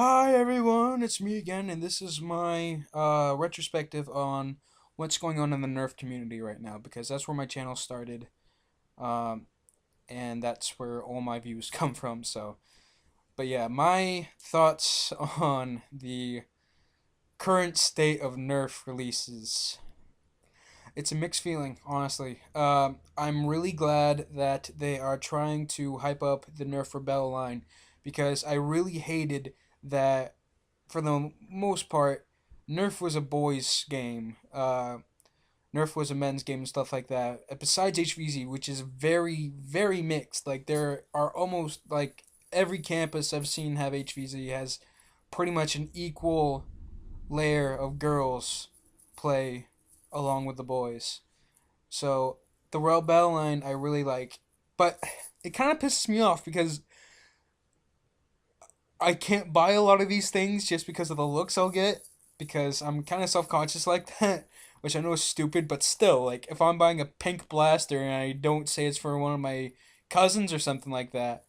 Hi everyone, it's me again, and this is my retrospective on what's going on in the Nerf community right now because that's where my channel started, um, and that's where all my views come from. But yeah, my thoughts on the current state of Nerf releases. It's a mixed feeling, honestly. I'm really glad that they are trying to hype up the Nerf Rebel line because I really hated that for the most part, Nerf was a boys' game. Nerf was a men's game and stuff like that. Besides HVZ, which is very, very mixed. Like there are almost like every campus I've seen have HVZ has pretty much an equal layer of girls play along with the boys. So the Rebel line I really like, but it kind of pisses me off because I can't buy a lot of these things just because of the looks I'll get because I'm kind of self-conscious like that, which I know is stupid, but still, like if I'm buying a pink blaster and I don't say it's for one of my cousins or something like that,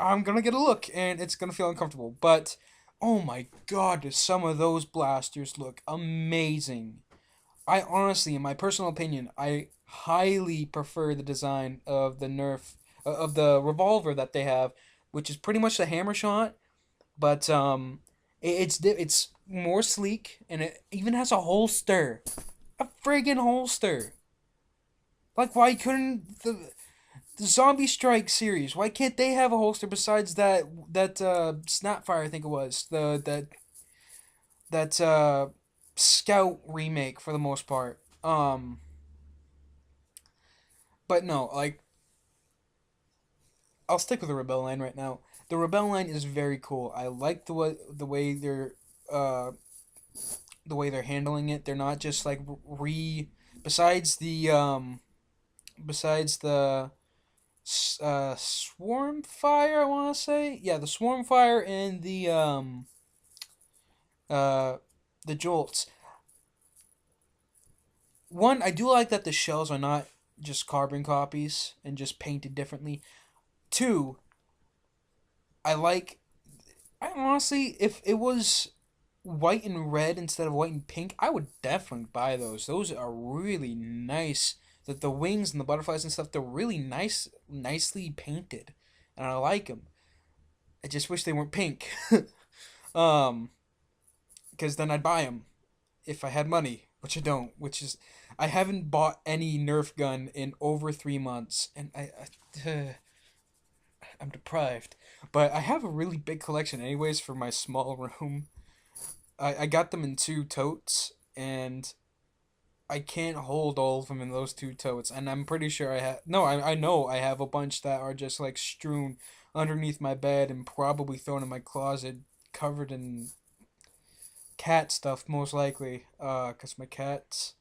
I'm going to get a look and it's going to feel uncomfortable. But oh my god, some of those blasters look amazing. I honestly, in my personal opinion, I highly prefer the design of the Nerf of the revolver that they have, which is pretty much the hammer shot, but it's more sleek and it even has a holster, a friggin' holster. Like why couldn't the Zombie Strike series? Why can't they have a holster besides that Snapfire? I think it was that Scout remake for the most part. But no, like I'll stick with the Rebel line right now. The Rebel line is very cool. I like uh the way they're handling it. They're not just like re besides the swarm fire. I want to say the swarm fire and uh the jolts. One, I do like that the shells are not just carbon copies and just painted differently. Two, I honestly, if it was white and red instead of white and pink, I would definitely buy those. Those are really nice. That the wings and the butterflies and stuff, they're really nice, nicely painted, and I like them. I just wish they weren't pink, um, because then I'd buy them if I had money, which I don't. Which is, I haven't bought any Nerf gun in over 3 months, and I'm deprived. But I have a really big collection, anyways, for my small room. I got them in two totes, and I can't hold all of them in those two totes. And I'm pretty sure I have. No, I know I have a bunch that are just like strewn underneath my bed and probably thrown in my closet, covered in cat stuff, most likely. Because my cats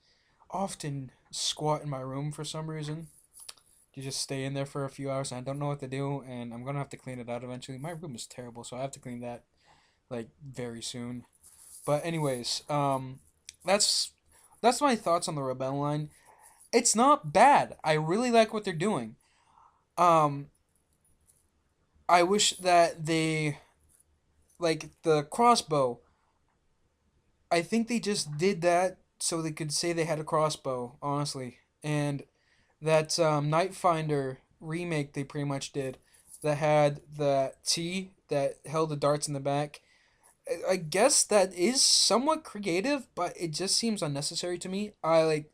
often squat in my room for some reason. You just stay in there for a few hours and I don't know what to do, and I'm gonna have to clean it out eventually. My room is terrible, so I have to clean that like very soon. But anyways, that's that's my thoughts on the Rebel line. It's not bad. I really like what they're doing. Um, I wish that they like the crossbow. I think they just did that so they could say they had a crossbow, honestly. And that Nightfinder remake they pretty much did that had the T that held the darts in the back. I guess that is somewhat creative, but it just seems unnecessary to me. I like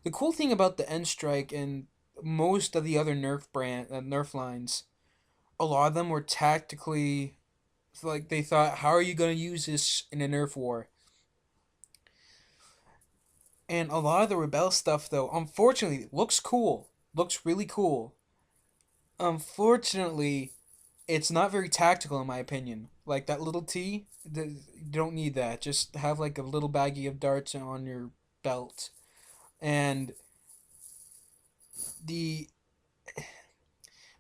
the cool thing about the End Strike and most of the other Nerf lines. A lot of them were tactically like they thought, how are you gonna use this in a Nerf war? And a lot of the Rebel stuff, though, unfortunately, looks cool. Looks really cool. Unfortunately, it's not very tactical in my opinion. Like that little T, you don't need that. Just have like a little baggie of darts on your belt. And the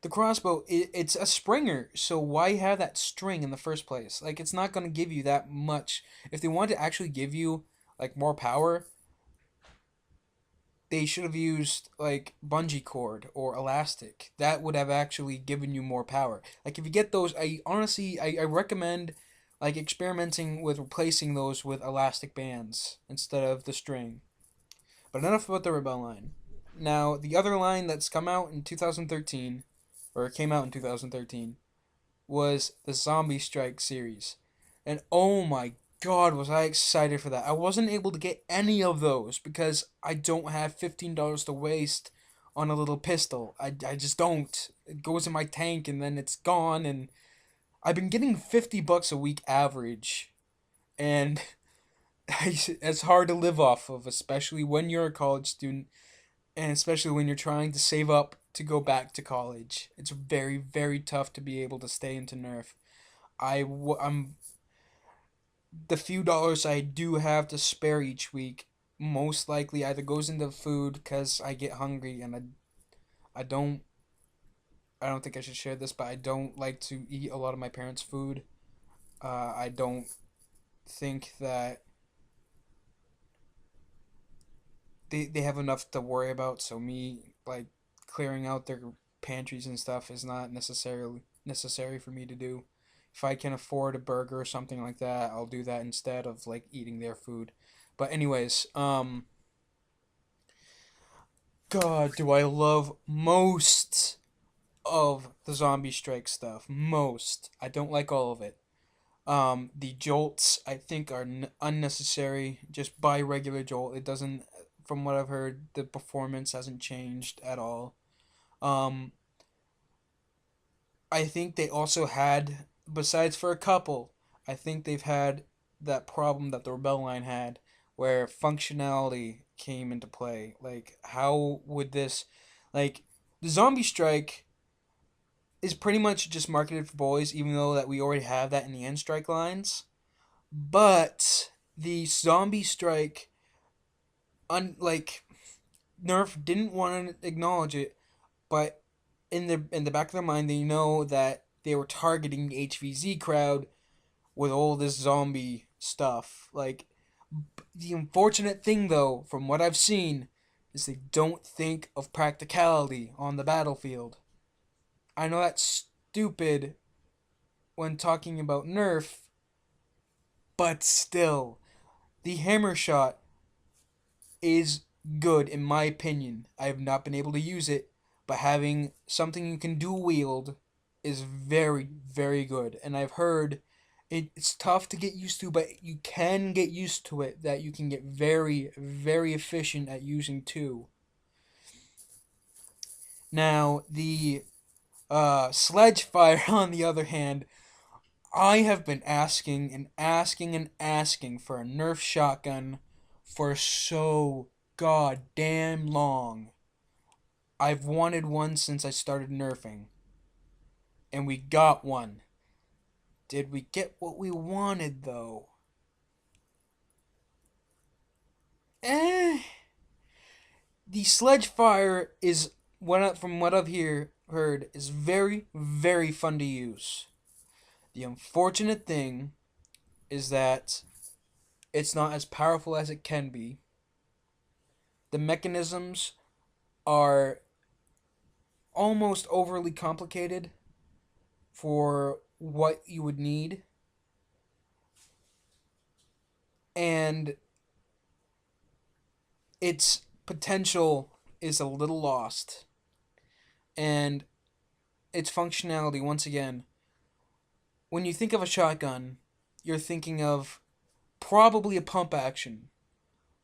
the crossbow, it's a Springer, so why have that string in the first place? Like it's not going to give you that much. If they want to actually give you like more power, they should have used like bungee cord or elastic. That would have actually given you more power. Like if you get those, I honestly I recommend. like experimenting with replacing those with elastic bands instead of the string. But enough about the Rebel line. Now, the other line that's come out in 2013, or came out in 2013, was the Zombie Strike series. And oh my god, was I excited for that. I wasn't able to get any of those because I don't have $15 to waste on a little pistol. I just don't. It goes in my tank and then it's gone. And I've been getting $50 a week average. And it's hard to live off of, especially when you're a college student and especially when you're trying to save up to go back to college. It's very, very tough to be able to stay into Nerf. I'm the few dollars I do have to spare each week most likely either goes into food because I get hungry and I don't I don't think I should share this, but I don't like to eat a lot of my parents' food. I don't think that they have enough to worry about, so me like clearing out their pantries and stuff is not necessarily necessary for me to do. If I can afford a burger or something like that, I'll do that instead of like eating their food. But anyways, God, do I love most of the zombie strike stuff. Most. I don't like all of it. The jolts I think are unnecessary. Just buy regular jolt. It doesn't. From what I've heard, the performance hasn't changed at all. Um, I think they also had, besides for a couple, I think they've had that problem that the Rebel line had, where functionality came into play. Like, how would this, like, the zombie strike is pretty much just marketed for boys, even though that we already have that in the end strike lines. But the zombie strike, like Nerf didn't want to acknowledge it, but in the back of their mind, they know that they were targeting the HVZ crowd with all this zombie stuff. Like the unfortunate thing, though, from what I've seen, is they don't think of practicality on the battlefield. I know that's stupid when talking about Nerf, but still, the hammer shot is good in my opinion. I have not been able to use it, but having something you can dual wield is very, very good. And I've heard it's tough to get used to, but you can get used to it, that you can get very, very efficient at using two. Now, the sledge fire, on the other hand, I have been asking and asking and asking for a Nerf shotgun for so goddamn long. I've wanted one since I started nerfing. And we got one. Did we get what we wanted, though? Eh. The sledge fire is, from what I've heard, is very, very fun to use. The unfortunate thing is that it's not as powerful as it can be. The mechanisms are almost overly complicated for what you would need. And its potential is a little lost. And its functionality, once again, when you think of a shotgun, you're thinking of probably a pump action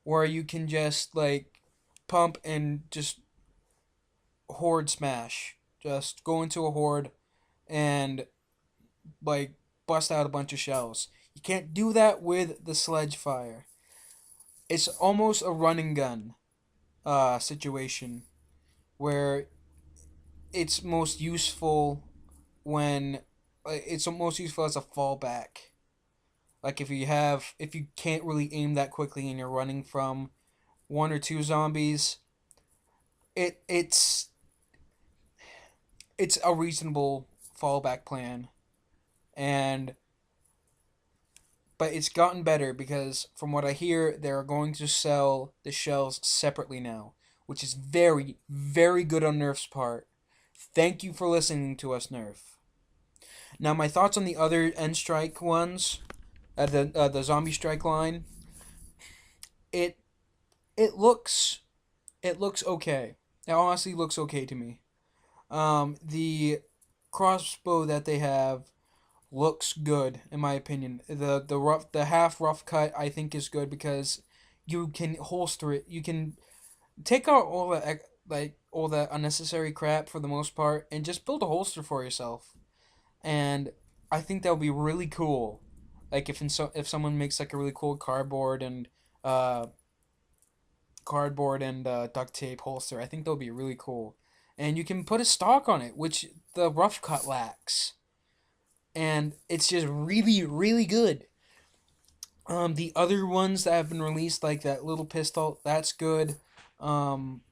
where you can just like pump and just horde smash. Just go into a horde and like bust out a bunch of shells. You can't do that with the sledge fire. It's almost a run and gun situation where it's most useful when it's most useful as a fallback. Like if you can't really aim that quickly and you're running from one or two zombies, it's a reasonable fallback plan. And but it's gotten better because from what I hear, they're going to sell the shells separately now, which is very, very good on Nerf's part. Thank you for listening to us, Nerf. Now, my thoughts on the other End Strike ones. the Zombie Strike line. It it looks it looks okay. It honestly looks okay to me. The crossbow that they have looks good in my opinion. The half rough cut I think is good because you can holster it. You can take out all the all that unnecessary crap for the most part and just build a holster for yourself. And I think that would be really cool. Like if someone makes like a really cool uh cardboard and duct tape holster, I think that would be really cool. And you can put a stock on it, which the rough cut lacks, and it's just really really good. The other ones that have been released, like that little pistol, that's good. Um,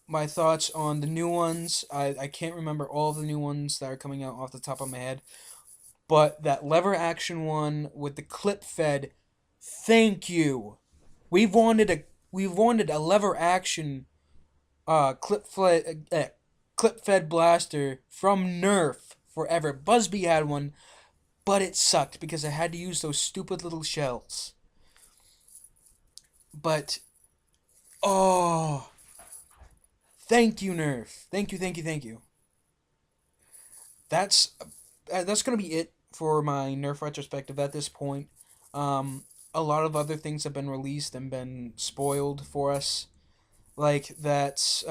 my thoughts on the new ones, I can't remember all of the new ones that are coming out off the top of my head, but that lever action one with the clip fed, thank you. We've wanted a we've wanted a lever action clip fed blaster from Nerf forever. Busby had one, but it sucked because I had to use those stupid little shells. But oh, thank you, Nerf. Thank you, thank you, thank you. That's that's gonna be it for my Nerf retrospective at this point. Um, a lot of other things have been released and been spoiled for us, like that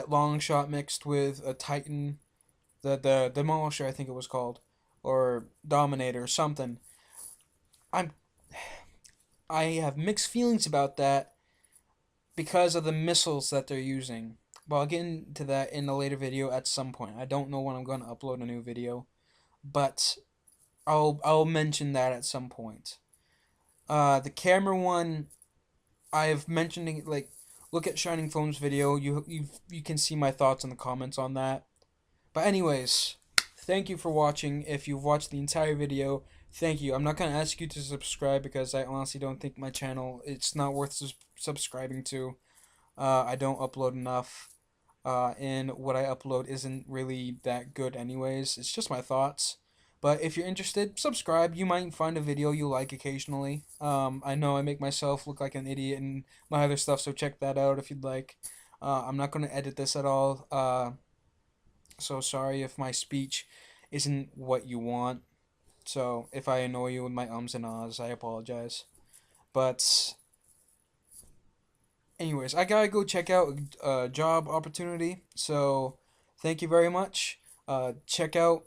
long shot mixed with a Titan, the Demolisher I think it was called, or Dominator or something. I'm I have mixed feelings about that because of the missiles that they're using. But I'll get into that in a later video at some point. I don't know when I'm going to upload a new video, but I'll mention that at some point. The camera one, I've mentioned it, like look at Shining Foam's video. You can see my thoughts in the comments on that. But anyways, thank you for watching. If you've watched the entire video, thank you. I'm not gonna ask you to subscribe because I honestly don't think my channel it's not worth subscribing to. I don't upload enough, and what I upload isn't really that good anyways. It's just my thoughts. But if you're interested, subscribe. You might find a video you like occasionally. I know I make myself look like an idiot and my other stuff, so check that out if you'd like. I'm not gonna edit this at all. So sorry if my speech isn't what you want. So if I annoy you with my ums and ahs, I apologize. But anyways, I gotta go check out a job opportunity. So thank you very much. Check out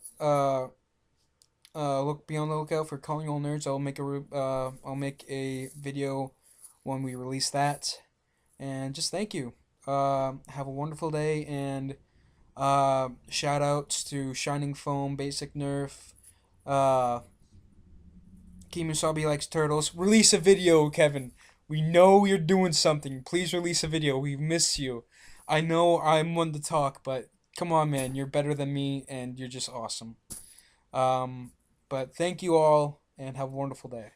look be on the lookout for Calling All Nerds. I'll make a video when we release that. And just thank you. Have a wonderful day and shout outs to Shining Foam, Basic Nerf, uh, Kimusabi likes turtles. Release a video, Kevin. We know you're doing something. Please release a video. We miss you. I know I'm one to talk, but come on, man. You're better than me, and you're just awesome. Um, but thank you all, and have a wonderful day.